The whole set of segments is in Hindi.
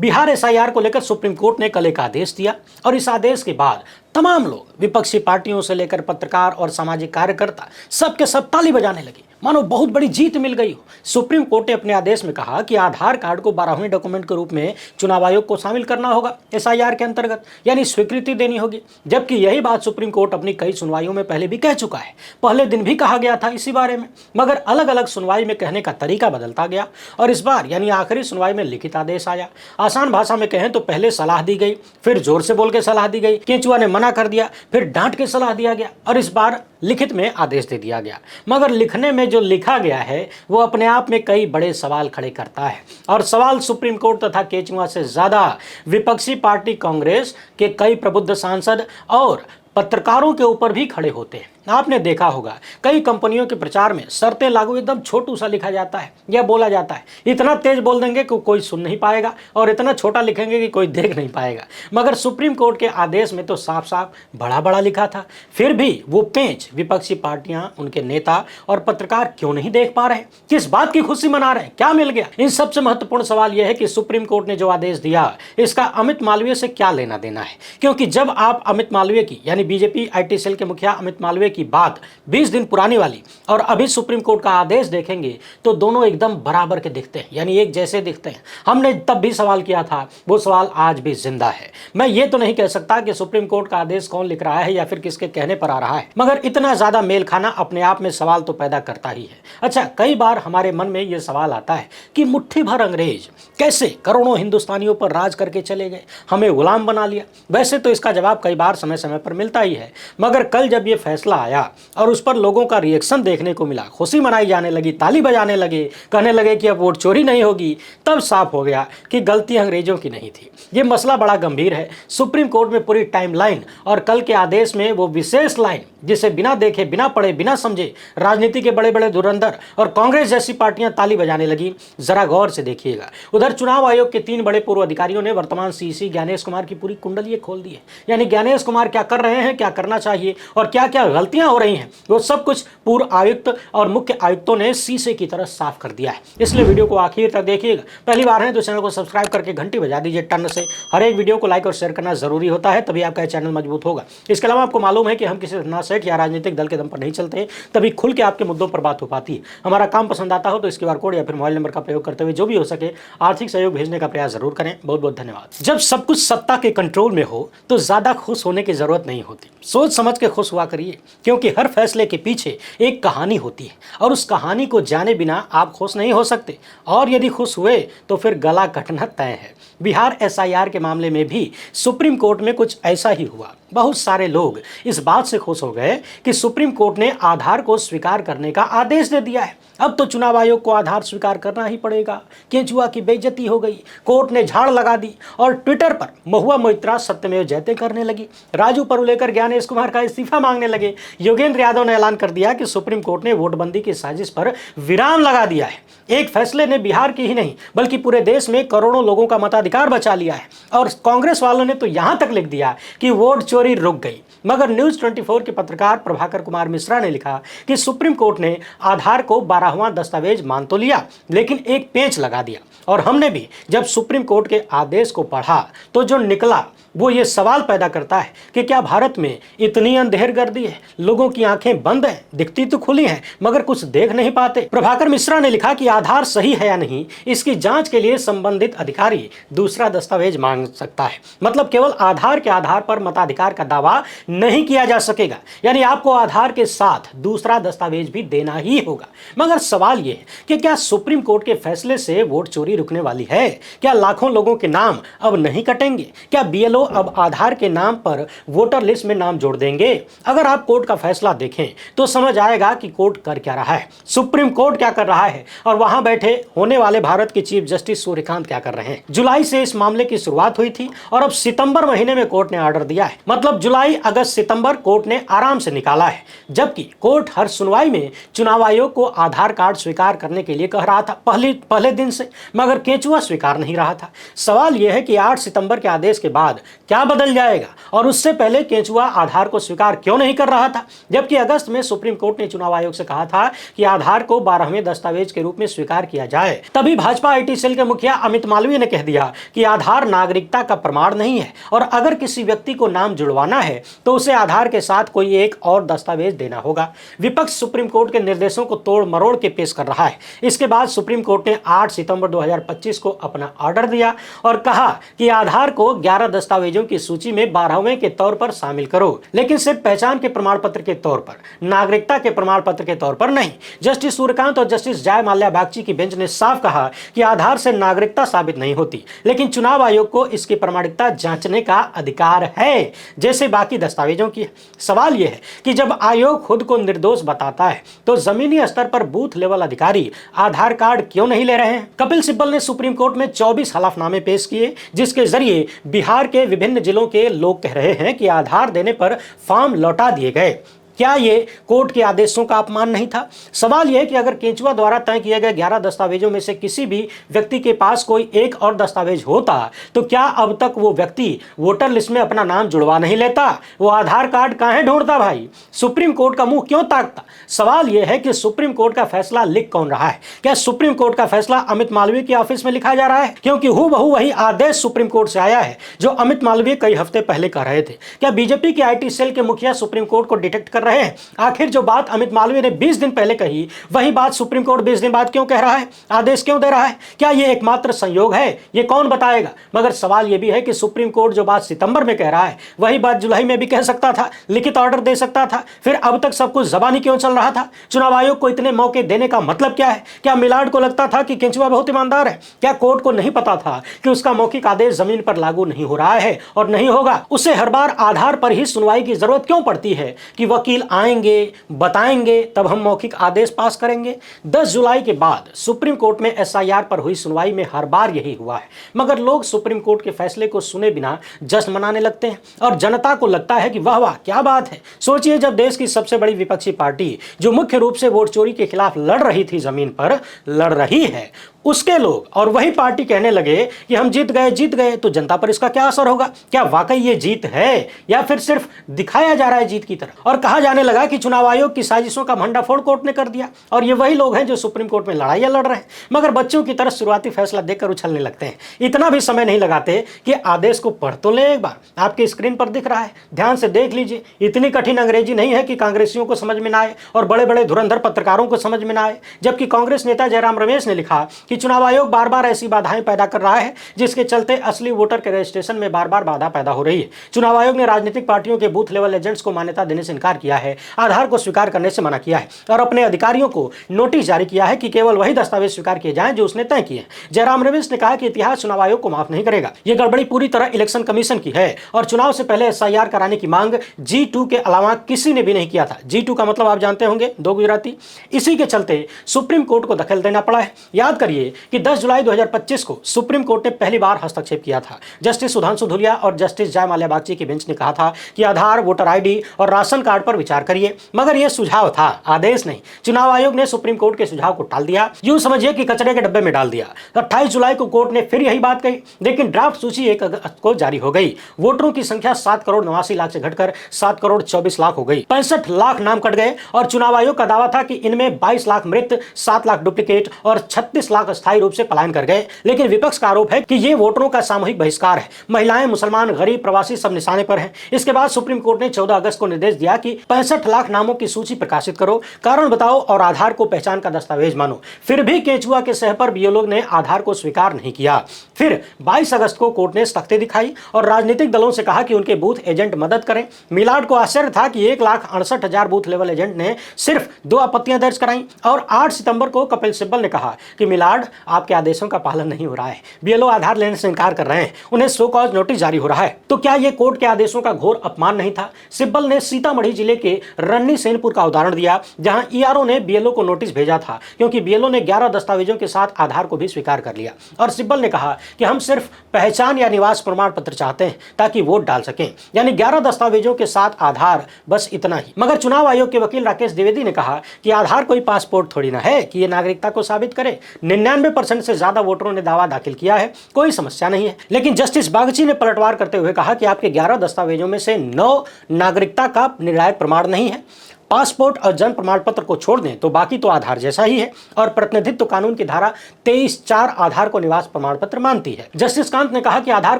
बिहार एसआईआर को लेकर सुप्रीम कोर्ट ने कल एक आदेश दिया और इस आदेश के बाद तमाम लोग, विपक्षी पार्टियों से लेकर पत्रकार और सामाजिक कार्यकर्ता, सबके सब ताली बजाने लगे, मानो बहुत बड़ी जीत मिल गई हो। सुप्रीम कोर्ट ने अपने आदेश में कहा कि आधार कार्ड को 12वें डॉक्यूमेंट के रूप में चुनाव आयोग को शामिल करना होगा एसआईआर के अंतर्गत, यानी स्वीकृति देनी होगी। जबकि यही बात सुप्रीम कोर्ट अपनी कई सुनवाइयों में पहले भी कह चुका है। पहले दिन भी कहा गया था इसी बारे में, मगर अलग अलग सुनवाई में कहने का तरीका बदलता गया और इस बार यानी आखिरी सुनवाई में लिखित आदेश आया। आसान भाषा में कहें तो पहले सलाह दी गई, फिर जोर से बोल के सलाह दी गई, केंचुआ ने मना कर दिया, फिर डांट के सलाह दिया गया और इस बार लिखित में आदेश दे दिया गया। मगर लिखने में जो लिखा गया है वो अपने आप में कई बड़े सवाल खड़े करता है और सवाल सुप्रीम कोर्ट तथा केंचुआ से ज्यादा विपक्षी पार्टी कांग्रेस के कई प्रबुद्ध सांसद और पत्रकारों के ऊपर भी खड़े होते हैं। आपने देखा होगा कई कंपनियों के प्रचार में शर्तें लागू एकदम छोटू सा लिखा जाता है या बोला जाता है, इतना तेज बोल देंगे कि कोई सुन नहीं पाएगा और इतना छोटा लिखेंगे कि कोई देख नहीं पाएगा। मगर सुप्रीम कोर्ट के आदेश में तो साफ साफ बड़ा बड़ा लिखा था, फिर भी वो पेंच विपक्षी पार्टियां, उनके नेता और पत्रकार क्यों नहीं देख पा रहे? किस बात की खुशी मना रहे? क्या मिल गया? इन सबसे महत्वपूर्ण सवाल यह है कि सुप्रीम कोर्ट ने जो आदेश दिया इसका अमित मालवीय से क्या लेना देना है? क्योंकि जब आप अमित मालवीय की यानी बीजेपी आईटी सेल के मुखिया अमित मालवीय की बात 20 दिन पुरानी वाली और अभी सुप्रीम कोर्ट का आदेश देखेंगे तो दोनों एकदम बराबर के दिखते हैं, यानी एक जैसे दिखते हैं। हमने तब भी सवाल किया था, वो सवाल आज भी जिंदा है। मैं ये तो नहीं कह सकता कि सुप्रीम कोर्ट का आदेश कौन लिख रहा है या फिर किसके कहने पर आ रहा है, मगर इतना ज्यादा मेल खाना अपने आप में सवाल तो पैदा करता ही है। अच्छा, कई बार हमारे मन में यह सवाल आता है कि मुट्ठी भर अंग्रेज कैसे करोड़ों हिंदुस्तानियों पर राज करके चले गए, हमें गुलाम बना लिया। वैसे तो इसका जवाब कई बार समय समय पर मिलता ही है, मगर कल जब ये फैसला आया और उस पर लोगों का रिएक्शन देखने को मिला, खुशी मनाई जाने लगी, ताली बजाने लगे, कहने लगे कि अब वोट चोरी नहीं होगी, तब साफ हो गया कि गलती अंग्रेजों की नहीं थी। ये मसला बड़ा गंभीर है। सुप्रीम कोर्ट में पूरी टाइमलाइन और कल के आदेश में वो विशेष लाइन जिसे बिना देखे, बिना पढ़े, बिना समझे राजनीति के बड़े बड़े धुरंधर और कांग्रेस जैसी पार्टियां ताली बजाने लगी, जरा गौर से देखिएगा। उधर चुनाव आयोग के 3 बड़े पूर्व अधिकारियों ने वर्तमान सीसी ज्ञानेश कुमार की पूरी कुंडली खोल दी है, यानी ज्ञानेश कुमार क्या कर रहे हैं, क्या करना चाहिए और क्या क्या गलतियां हो रही हैं, वो सब कुछ पूर्व आयुक्त और मुख्य आयुक्तों ने शीशे की तरह साफ कर दिया है। इसलिए वीडियो को आखिर तक देखिएगा। पहली बार है तो चैनल को सब्सक्राइब करके घंटी बजा दीजिए टन से। हर एक वीडियो को लाइक और शेयर करना जरूरी होता है, तभी आपका चैनल मजबूत होगा। इसके अलावा आपको मालूम है कि हम किसी धन्ना सेठ या राजनीतिक दल के दम पर नहीं चलते, तभी खुल के आपके मुद्दों पर बात हो पाती है। हमारा काम पसंद आता हो तो इसके QR कोड या फिर मोबाइल नंबर का प्रयोग करते हुए जो भी हो सके आर्थिक सहयोग भेजने का प्रयास जरूर करें। बहुत बहुत धन्यवाद। जब सब कुछ सत्ता के कंट्रोल में हो तो ज्यादा खुश होने की जरूरत नहीं होती, सोच समझ के खुश हुआ करिए, क्योंकि हर फैसले के पीछे एक कहानी होती है और उस कहानी को जाने बिना आप खुश नहीं हो सकते, और यदि खुश हुए तो फिर गला कटना तय है। बिहार एसआईआर के मामले में भी सुप्रीम कोर्ट में कुछ ऐसा ही हुआ। बहुत सारे लोग इस बात से खुश हो गए कि सुप्रीम कोर्ट ने आधार को स्वीकार करने का आदेश दे दिया है, अब तो चुनाव आयोग को आधार स्वीकार करना ही पड़ेगा। केंचुआ की बेइज्जती हो गई, कोर्ट ने झाड़ लगा दी और ट्विटर पर महुआ मोइत्रा सत्यमेव जयते करने लगी, राजू परुलेकर ज्ञानेश कुमार का इस्तीफा मांगने लगे, योगेंद्र यादव ने ऐलान कर दिया कि सुप्रीम कोर्ट ने वोटबंदी की साजिश पर विराम लगा दिया है। एक फैसले ने बिहार की ही नहीं बल्कि पूरे देश में करोड़ों लोगों का मताधिकार बचा लिया है और कांग्रेस वालों ने तो यहां तक लिख दिया कि वोट चोरी रुक गई। मगर न्यूज 24 के पत्रकार प्रभाकर कुमार मिश्रा ने लिखा कि सुप्रीम कोर्ट ने आधार को 12वां दस्तावेज मान तो लिया, लेकिन एक पेंच लगा दिया। और हमने भी जब सुप्रीम कोर्ट के आदेश को पढ़ा तो जो निकला वो ये सवाल पैदा करता है कि क्या भारत में इतनी अंधेरगर्दी है, लोगों की आंखें बंद हैं, दिखती तो खुली हैं मगर कुछ देख नहीं पाते। प्रभाकर मिश्रा ने लिखा कि आधार सही है या नहीं इसकी जांच के लिए संबंधित अधिकारी दूसरा दस्तावेज मांग सकता है, मतलब केवल आधार के आधार पर मताधिकार का दावा नहीं किया जा सकेगा, यानी आपको आधार के साथ दूसरा दस्तावेज भी देना ही होगा। मगर सवाल यह है कि क्या सुप्रीम कोर्ट के फैसले से वोट चोरी रुकने वाली है? क्या लाखों लोगों के नाम अब नहीं कटेंगे? क्या BLO अब आधार के नाम पर वोटर लिस्ट में नाम जोड़ देंगे? अगर आप कोर्ट का फैसला देखें तो समझ आएगा कि कोर्ट कर क्या रहा है, सुप्रीम कोर्ट क्या कर रहा है और वहां बैठे होने वाले भारत के चीफ जस्टिस सूर्यकांत क्या कर रहे हैं। जुलाई से इस मामले की शुरुआत हुई थी और अब सितंबर महीने में कोर्ट ने ऑर्डर दिया है, मतलब जुलाई, अगस्त, सितंबर कोर्ट ने आराम से निकाला है। जबकि कोर्ट हर सुनवाई में चुनाव आयोग को आधार कार्ड स्वीकार करने के लिए कह रहा था पहले दिन से, मगर केंचुआ स्वीकार नहीं रहा था। सवाल यह है कि 8 सितंबर के आदेश के बाद क्या बदल जाएगा और उससे पहले केंचुआ आधार को स्वीकार क्यों नहीं कर रहा था, जबकि अगस्त में सुप्रीम कोर्ट ने चुनाव आयोग से कहा था कि आधार को 12वें दस्तावेज के रूप में स्वीकार किया जाए। तभी भाजपा आईटी सेल के मुखिया अमित मालवीय ने कह दिया कि आधार नागरिकता का प्रमाण नहीं है और अगर किसी व्यक्ति को नाम जुड़वाना है तो उसे आधार के साथ कोई एक और दस्तावेज देना होगा। विपक्ष सुप्रीम कोर्ट के निर्देशों को तोड़ मरोड़ के पेश कर रहा है। इसके बाद सुप्रीम कोर्ट ने 8 सितंबर 2025 को अपना ऑर्डर दिया और कहा कि आधार को 11 दस्तावेजों की सूची में 12वें के तौर पर शामिल करो, लेकिन सिर्फ पहचान के प्रमाण पत्र के तौर पर, नागरिकता के प्रमाण पत्र के तौर पर नहीं। जस्टिस सूर्यकांत और जस्टिस जय माल्या बागची की बेंच ने साफ कहा कि आधार से नागरिकता साबित नहीं होती, लेकिन चुनाव आयोग को इसकी प्रामाणिकता जांचने का अधिकार है जैसे बाकी दस्तावेजों की। सवाल यह है कि जब आयोग खुद को निर्दोष बताता है तो जमीनी स्तर पर बूथ लेवल अधिकारी आधार कार्ड क्यों नहीं ले रहे हैं? कपिल सिब्बल ने सुप्रीम कोर्ट में 24 हलफनामे पेश किए जिसके जरिए बिहार के विभिन्न जिलों के लोग कह रहे हैं कि आधार देने पर फॉर्म लौटा दिए गए। क्या ये कोर्ट के आदेशों का अपमान नहीं था? सवाल यह है कि अगर केंचुआ द्वारा तय किए गए 11 दस्तावेजों में से किसी भी व्यक्ति के पास कोई एक और दस्तावेज होता तो क्या अब तक वो व्यक्ति वोटर लिस्ट में अपना नाम जुड़वा नहीं लेता? वो आधार कार्ड काहे ढूंढता भाई? सुप्रीम कोर्ट का मुंह क्यों ताकता? सवाल यह है कि सुप्रीम कोर्ट का फैसला लिख कौन रहा है? क्या सुप्रीम कोर्ट का फैसला अमित मालवीय के ऑफिस में लिखा जा रहा है? क्योंकि हूबहू वही आदेश सुप्रीम कोर्ट से आया है जो अमित मालवीय कई हफ्ते पहले कह रहे थे। क्या बीजेपी की आईटी सेल के मुखिया सुप्रीम कोर्ट को डिटेक्ट कर रहे हैं? आखिर जो बात अमित मालवीय ने 20 दिन पहले कही वही बात सुप्रीम कोर्ट 20 दिन बाद क्यों कह रहा है, आदेश क्यों दे रहा है? क्या यह एकमात्र संयोग है? ये कौन बताएगा? मगर सवाल यह भी है कि सुप्रीम कोर्ट जो बात सितंबर में कह रहा है वही बात जुलाई में भी कह सकता था, लिखित ऑर्डर दे सकता था। फिर अब तक सब कुछ जबानी क्यों चल रहा था? चुनाव आयोग को इतने मौके देने का मतलब क्या है? क्या मिलाड को लगता था कि केंचुआ बहुत ईमानदार है? क्या कोर्ट को नहीं पता था कि उसका मौखिक आदेश जमीन पर लागू नहीं हो रहा है और नहीं होगा? उसे हर बार आधार पर ही सुनवाई की जरूरत क्यों पड़ती है कि वकील आएंगे, बताएंगे, तब हम मौखिक आदेश पास करेंगे? 10 जुलाई के बाद सुप्रीम कोर्ट में एसआईआर पर हुई सुनवाई में हर बार यही हुआ है, मगर लोग सुप्रीम कोर्ट के फैसले को सुने बिना जश्न मनाने लगते हैं और जनता को लगता है कि वाह वाह क्या बात है। सोचिए, जब देश की सबसे बड़ी विपक्षी पार्टी जो मुख्य रूप से वोट चोरी के खिलाफ लड़ रही थी, जमीन पर लड़ रही है, उसके लोग और वही पार्टी कहने लगे कि हम जीत गए, तो जनता पर इसका क्या असर होगा? क्या वाकई ये जीत है या फिर सिर्फ दिखाया जा रहा है जीत की तरह? और कहा जाने लगा कि चुनाव आयोग की साजिशों का भंडाफोड़ कोर्ट ने कर दिया और ये वही लोग हैं जो सुप्रीम कोर्ट में लड़ाइयां लड़ रहे हैं, मगर बच्चों की तरह शुरुआती फैसला देखकर उछलने लगते हैं। इतना भी समय नहीं लगाते कि आदेश को पढ़ तो ले एक बार। आपकी स्क्रीन पर दिख रहा है, ध्यान से देख लीजिए। इतनी कठिन अंग्रेजी नहीं है कि कांग्रेसियों को समझ में ना आए और बड़े बड़े धुरंधर पत्रकारों को समझ में ना आए। जबकि कांग्रेस नेता जयराम रमेश ने लिखा कि चुनाव आयोग बार बार ऐसी बाधाएं पैदा कर रहा है जिसके चलते असली वोटर के रजिस्ट्रेशन में बार बार बाधा पैदा हो रही है। चुनाव आयोग ने राजनीतिक पार्टियों के बूथ लेवल एजेंट्स को मान्यता देने से इनकार किया है, आधार को स्वीकार करने से मना किया है और अपने अधिकारियों को नोटिस जारी किया है कि केवल वही दस्तावेज स्वीकार किए जाएं जो उसने तय किए। जयराम रमेश ने कहा कि इतिहास चुनाव आयोग को माफ नहीं करेगा। यह गड़बड़ी पूरी तरह इलेक्शन कमीशन की है और चुनाव से पहले एसआईआर कराने की मांग G2 के अलावा किसी ने भी नहीं किया था। G2 का मतलब आप जानते होंगे, 2 गुजराती। इसी के चलते सुप्रीम कोर्ट को दखल देना पड़ा है। याद करिए कि 10 जुलाई 2025 को सुप्रीम कोर्ट ने पहली बार हस्तक्षेप किया था। जस्टिस सुधांशु धूलिया और जस्टिस जय माल्या बागची की बेंच ने कहा था कि आधार, वोटर आईडी और राशन कार्ड पर विचार करिए, मगर यह सुझाव था, आदेश नहीं। चुनाव आयोग ने सुप्रीम कोर्ट के सुझाव को टाल दिया, यूं समझिए कि कचरे के डब्बे में डाल दिया। 28 जुलाई को कोर्ट ने फिर यही बात कही, लेकिन ड्राफ्ट सूची 1 अगस्त को जारी हो गई। वोटरों की संख्या 7 करोड़ 89 लाख से घटकर 7 करोड़ 24 लाख हो गई। 65 लाख नाम कट गए और चुनाव आयोग का दावा था कि इनमें 22 लाख मृत, 7 लाख डुप्लीकेट और 36 लाख अस्थायी रूप से पलायन कर गए। लेकिन विपक्ष का आरोप है कि ये वोटरों का सामूहिक बहिष्कार है। महिलाएं, मुसलमान, गरीब, प्रवासी सब निशाने पर हैं। इसके बाद सुप्रीम कोर्ट ने 14 अगस्त को निर्देश दिया कि 65 लाख नामों की सूची प्रकाशित करो, कारण बताओ और आधार को पहचान का दस्तावेज मानो। फिर भी केंचुआ के सह पर बीएलओ ने आधार को स्वीकार नहीं किया। फिर 22 अगस्त को कोर्ट ने सख्ती दिखाई और राजनीतिक दलों से कहा कि उनके बूथ एजेंट मदद करें। मिलाड को आश्चर्य था कि 1,68,000 बूथ लेवल एजेंट ने सिर्फ 2 आपत्तियां दर्ज कराई और 8 सितंबर को कपिल सिब्बल ने कहा कि मिलाड, आपके आदेशों का पालन नहीं हो रहा है, बीएलओ आधार लेने से इनकार कर रहे हैं, उन्हें शो कॉज नोटिस जारी हो रहा है। तो क्या यह कोर्ट के आदेशों का घोर अपमान नहीं था? सिब्बल ने सीतामढ़ी जिले के रन्नी सेनपुर का उदाहरण दिया, जहां ईआरओ ने बीएलओ को नोटिस भेजा था क्योंकि बीएलओ ने 11 दस्तावेजों के साथ आधार को भी स्वीकार कर लिया। और सिब्बल ने कहा कि हम सिर्फ पहचान या निवास प्रमाण पत्र चाहते हैं ताकि वोट डाल सकें, यानी 11 दस्तावेजों के साथ आधार, बस इतना ही। मगर चुनाव आयोग के वकील राकेश द्विवेदी ने कहा कि आधार कोई पासपोर्ट थोड़ी ना है कि ये नागरिकता को साबित करे। 99% से ज्यादा वोटरों ने दावा दाखिल किया है, कोई समस्या नहीं है। लेकिन जस्टिस बागची ने पलटवार करते हुए कहा कि आपके 11 दस्तावेजों में से 9 नागरिकता का निर्णायक प्रमाण नहीं है। पासपोर्ट और जन्म प्रमाण पत्र को छोड़ दें तो बाकी तो आधार जैसा ही है, और प्रतिनिधित्व कानून की धारा 23(4) आधार को निवास प्रमाण पत्र मानती है। जस्टिस कांत ने कहा कि आधार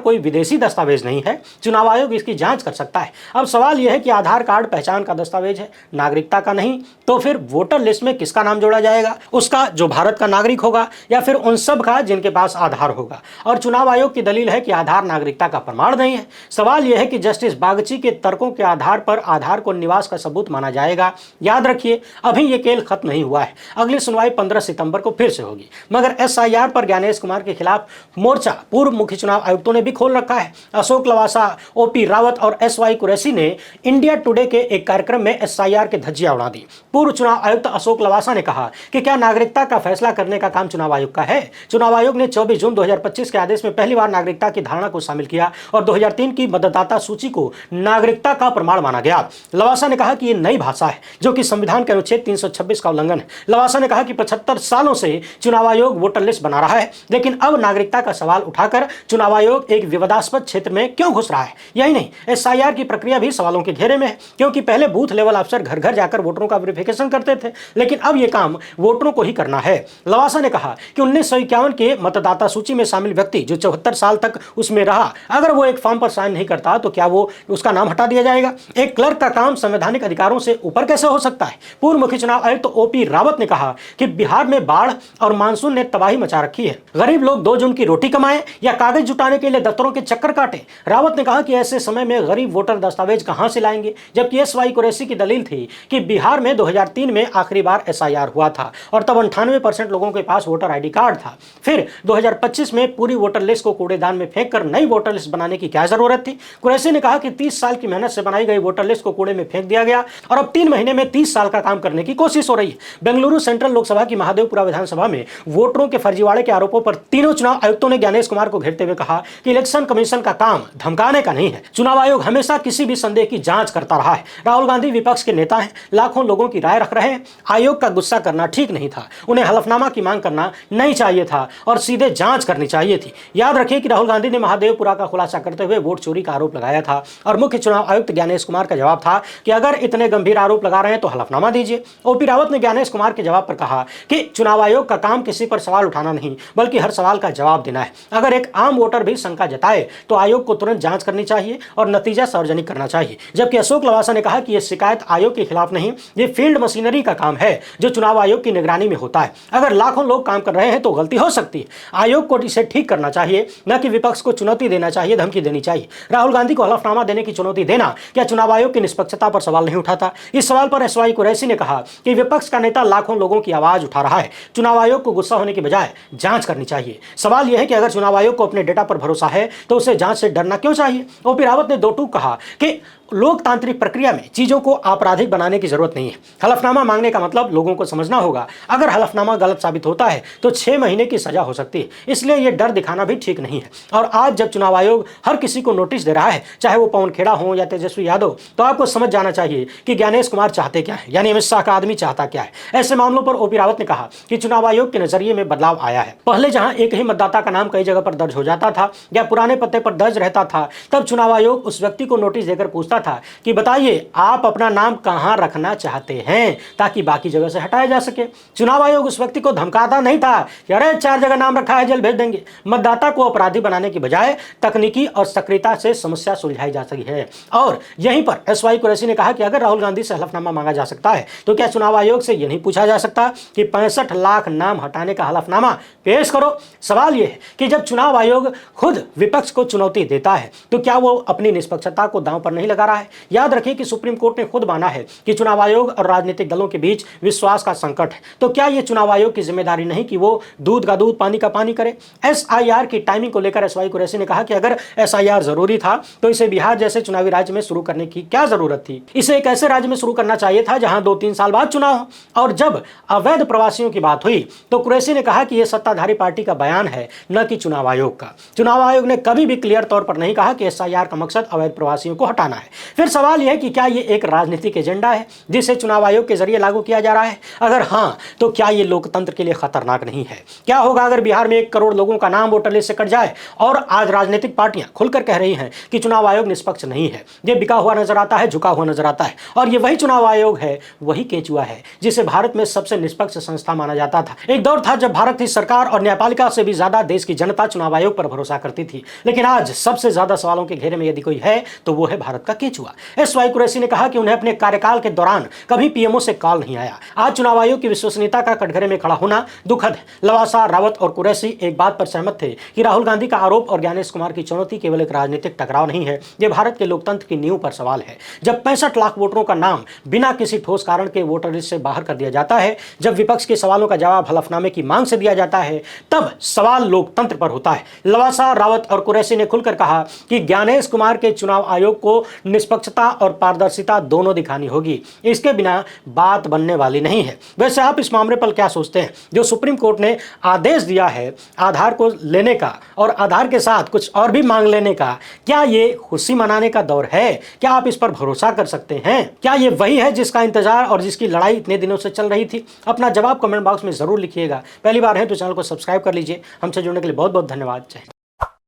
कोई विदेशी दस्तावेज नहीं है, चुनाव आयोग इसकी जांच कर सकता है। अब सवाल यह है कि आधार कार्ड पहचान का दस्तावेज है, नागरिकता का नहीं, तो फिर वोटर लिस्ट में किसका नाम जोड़ा जाएगा? उसका जो भारत का नागरिक होगा या फिर उन सब का जिनके पास आधार होगा? और चुनाव आयोग की दलील है कि आधार नागरिकता का प्रमाण नहीं है। सवाल यह है कि जस्टिस बागची के तर्कों के आधार पर आधार को निवास का सबूत माना जाएगा? याद रखिए, अभी यह खेल खत्म नहीं हुआ है। अगली सुनवाई 15 सितंबर को फिर से होगी। मगर एसआईआर पर ज्ञानेश कुमार के खिलाफ मोर्चा पूर्व मुख्य चुनाव आयुक्तों ने भी खोल रखा है। अशोक लवासा, ओपी रावत और एसवाई कुरैशी ने इंडिया टुडे के एक कार्यक्रम में एसआईआर के धज्जियां उड़ा दी। पूर्व चुनाव आयुक्त अशोक लवासा ने कहा कि क्या नागरिकता का फैसला करने का काम चुनाव आयोग का है? चुनाव आयोग ने 24 जून 2025 के आदेश में पहली बार नागरिकता की धारणा को शामिल किया और 2003 की मतदाता सूची को नागरिकता का प्रमाण माना गया। लवासा ने कहा कि यह नई भाषा है जो कि संविधान के अनुच्छेद 326 का उल्लंघन है। लवासा ने कहा कि 75 सालों से चुनाव आयोग वोटर लिस्ट बना रहा है, लेकिन अब नागरिकता का सवाल उठाकर चुनाव आयोग एक विवादास्पद क्षेत्र में क्यों घुस रहा है? यही नहीं, एसआईआर की प्रक्रिया भी सवालों के घेरे में है, क्योंकि पहले बूथ लेवल अफसर घर घर जाकर वोटरों का वेरिफिकेशन करते थे, लेकिन अब यह काम वोटरों को ही करना है। लवासा ने कहा कि 1951 के मतदाता सूची में शामिल व्यक्ति जो 74 साल तक उसमें रहा, अगर वो एक फॉर्म पर साइन नहीं करता तो क्या वो उसका नाम हटा दिया जाएगा? एक क्लर्क का काम संवैधानिक अधिकारों से ऊपर कैसे हो सकता है? पूर्व मुख्य चुनाव आयुक्त ओपी रावत ने कहा कि बिहार में बाढ़ और मानसून ने तबाही मचा रखी है। गरीब लोग 2 जून की रोटी कमाएं या कागज जुटाने के लिए दफ्तरों के चक्कर काटें। रावत ने कहा कि ऐसे समय में गरीब वोटर दस्तावेज कहां से लाएंगे? जबकि एसवाई कुरैशी की दलील थी कि बिहार में 2003 में आखिरी बार एसआईआर हुआ था और तब 98% लोगों के पास वोटर आईडी कार्ड था। फिर 2025 में पूरी वोटर लिस्ट को कूड़ेदान में फेंककर नई वोटर लिस्ट बनाने की क्या जरूरत थी? कुरैशी ने कहा कि 30 साल की मेहनत से बनाई गई वोटर लिस्ट को कूड़े में फेंक दिया गया और अब 3 महीने में 30 साल का काम करने की कोशिश हो रही है। बेंगलुरु सेंट्रल लोकसभा की महादेवपुरा विधानसभा में वोटरों के फर्जीवाड़े के आरोपों पर तीनों चुनाव आयुक्तों ने ज्ञानेश कुमार को घेरते हुए कहा कि इलेक्शन कमीशन का काम धमकाने का नहीं है। चुनाव आयोग हमेशा किसी भी संदेह की जांच करता रहा है। राहुल गांधी विपक्ष के नेता हैं, लाखों लोगों की राय रख रहे हैं। आयोग का गुस्सा करना ठीक नहीं था, उन्हें हलफनामा की मांग करना नहीं चाहिए था और सीधे जांच करनी चाहिए थी। याद रखिए कि राहुल गांधी ने महादेवपुरा का खुलासा करते हुए वोट चोरी का आरोप लगाया था और मुख्य चुनाव आयुक्त ज्ञानेश कुमार का जवाब था कि अगर इतने गंभीर आरोप लगा रहे हैं तो हलफनामा दीजिए। ओपी रावत ने ज्ञानेश कुमार के जवाब पर कहा कि चुनाव आयोग का काम किसी पर सवाल उठाना नहीं, बल्कि हर सवाल का जवाब देना है। अगर एक आम वोटर भी शंका जताए तो आयोग को तुरंत जांच करनी चाहिए और नतीजा सार्वजनिक करना चाहिए। जबकि अशोक लवासा ने कहा कि यह शिकायत आयोग के खिलाफ नहीं, ये फील्ड मशीनरी का काम है जो चुनाव आयोग की निगरानी में होता है। अगर लाखों लोग काम कर रहे हैं तो गलती हो सकती है, आयोग को इसे ठीक करना चाहिए, न कि विपक्ष को चुनौती देना चाहिए, धमकी देनी चाहिए। राहुल गांधी को हलफनामा देने की चुनौती देना क्या चुनाव आयोग की निष्पक्षता पर सवाल नहीं उठाता? इस सवाल पर एसवाई कुरैशी ने कहा कि विपक्ष का नेता लाखों लोगों की आवाज उठा रहा है, चुनाव आयोग को गुस्सा होने की बजाय जांच करनी चाहिए। सवाल यह है कि अगर चुनाव आयोग को अपने डेटा पर भरोसा है तो उसे जांच से डरना क्यों चाहिए? ओपी रावत ने 2 टूक कहा कि लोकतांत्रिक प्रक्रिया में चीजों को आपराधिक बनाने की जरूरत नहीं है। हलफनामा मांगने का मतलब लोगों को समझना होगा। अगर हलफनामा गलत साबित होता है तो 6 महीने की सजा हो सकती है, इसलिए यह डर दिखाना भी ठीक नहीं है। और आज जब चुनाव आयोग हर किसी को नोटिस दे रहा है, चाहे वो पवन खेड़ा हो या तेजस्वी यादव, तो आपको समझ जाना चाहिए कि ज्ञानेश कुमार चाहते क्या है, यानी अमित शाह का आदमी चाहता क्या है। ऐसे मामलों पर ओपी रावत ने कहा कि चुनाव आयोग के नजरिए में बदलाव आया है। पहले जहां एक ही मतदाता का नाम कई जगह पर दर्ज हो जाता था या पुराने पते पर दर्ज रहता था, तब चुनाव आयोग उस व्यक्ति को नोटिस देकर पूछता था कि बताइए आप अपना नाम कहां रखना चाहते हैं, ताकि बाकी जगह से हटाया जा सके। चुनाव आयोग उस व्यक्ति को धमकाता नहीं था कि अरे 4 जगह नाम रखा है, जेल भेज देंगे। मतदाता को अपराधी बनाने की बजाय तकनीकी और सक्रियता से समस्या सुलझाई जा सकी है। और यहीं पर एसवाई कुरैशी ने कहा कि अगर राहुल गांधी से हलफनामा मांगा जा सकता है तो क्या चुनाव आयोग से यह नहीं पूछा जा सकता कि 65 लाख नाम हटाने का हलफनामा पेश करो? सवाल यह है कि जब चुनाव आयोग खुद विपक्ष को चुनौती देता है तो क्या वो अपनी निष्पक्षता को दांव पर नहीं लगा रहा रहा है। याद रखिए कि सुप्रीम कोर्ट ने खुद माना है कि चुनाव आयोग और राजनीतिक दलों के बीच विश्वास का संकट है। तो क्या यह चुनाव आयोग की जिम्मेदारी नहीं कि वो दूध का दूध पानी का पानी करे? एसआईआर की टाइमिंग को लेकर एसवाई कुरैशी ने कहा कि अगर एसआईआर जरूरी था तो इसे बिहार जैसे चुनावी राज्य में शुरू करने की क्या जरूरत थी? इसे एक ऐसे राज्य में शुरू करना चाहिए था जहां 2-3 साल बाद चुनाव हो। और जब अवैध प्रवासियों की बात हुई तो कुरैशी ने कहा कि यह सत्ताधारी पार्टी का बयान है, न कि चुनाव आयोग का। चुनाव आयोग ने कभी भी क्लियर तौर पर नहीं कहा कि एसआईआर का मकसद अवैध प्रवासियों को हटाना है। फिर सवाल यह है कि क्या यह एक राजनीतिक एजेंडा है जिसे चुनाव आयोग के जरिए लागू किया जा रहा है? अगर हाँ, तो क्या यह लोकतंत्र के लिए खतरनाक नहीं है? क्या होगा अगर बिहार में 1 करोड़ लोगों का नाम वोटर लिस्ट से कट जाए और आज राजनीतिक पार्टियां खुलकर कह रही हैं कि चुनाव आयोग निष्पक्ष नहीं है, ये बिका हुआ नजर आता है, झुका हुआ नजर आता है। और ये वही चुनाव आयोग है, वही केंचुआ है जिसे भारत में सबसे निष्पक्ष संस्था माना जाता था। एक दौर था जब भारत की सरकार और न्यायपालिका से भी ज्यादा देश की जनता चुनाव आयोग पर भरोसा करती थी। लेकिन आज सबसे ज्यादा सवालों के घेरे में यदि कोई है तो वो है भारत का केंचुआ। एसवाई कुरैशी ने कहा कि उन्हें अपने कार्यकाल के दौरान कभी पीएमओ से कॉल नहीं आया। आज चुनाव आयोग की विश्वसनीयता का कटघरे में खड़ा होना दुखद है। लवासा, रावत और कुरैशी एक बात पर सहमत थे कि राहुल गांधी का आरोप और ज्ञानेश कुमार की चुनौती केवल एक राजनीतिक टकराव नहीं है, यह भारत के लोकतंत्र की नींव पर सवाल है। जब 65 लाख वोटरों का नाम बिना किसी ठोस कारण के वोटर लिस्ट से बाहर कर दिया जाता है, जब विपक्ष के सवालों का जवाब हलफनामे की मांग से दिया जाता है, तब सवाल लोकतंत्र पर होता है। लवासा, रावत और कुरैशी ने खुलकर कहा कि ज्ञानेश कुमार के चुनाव आयोग को निष्पक्षता और पारदर्शिता दोनों दिखानी होगी, इसके बिना बात बनने वाली नहीं है। वैसे आप इस मामले पर क्या सोचते हैं? जो सुप्रीम कोर्ट ने आदेश दिया है आधार को लेने का और आधार के साथ कुछ और भी मांग लेने का, क्या ये खुशी मनाने का दौर है? क्या आप इस पर भरोसा कर सकते हैं? क्या ये वही है जिसका इंतजार और जिसकी लड़ाई इतने दिनों से चल रही थी? अपना जवाब कमेंट बॉक्स में जरूर लिखिएगा। पहली बार है तो चैनल को सब्सक्राइब कर लीजिए। हमसे जुड़ने के लिए बहुत बहुत धन्यवाद। जय हिंद।